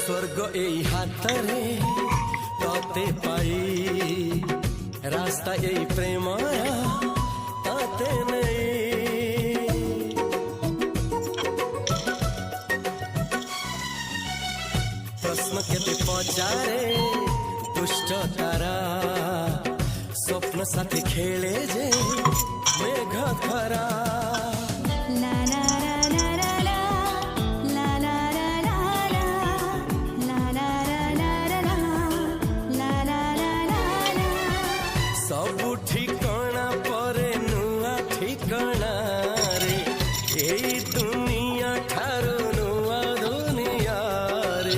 स्वर्ग এই হাতরে ততে পাই রাস্তা এই প্রেম তাতে নেই প্রশ্ন কেতে পচারে দুষ্ট তারা স্বপ্ন সাথে খেলে যে মেঘ খরা सबु ठिकाना परे नुआ ठिकाना रे ए दुनिया ठारू नुआ दुनिया रे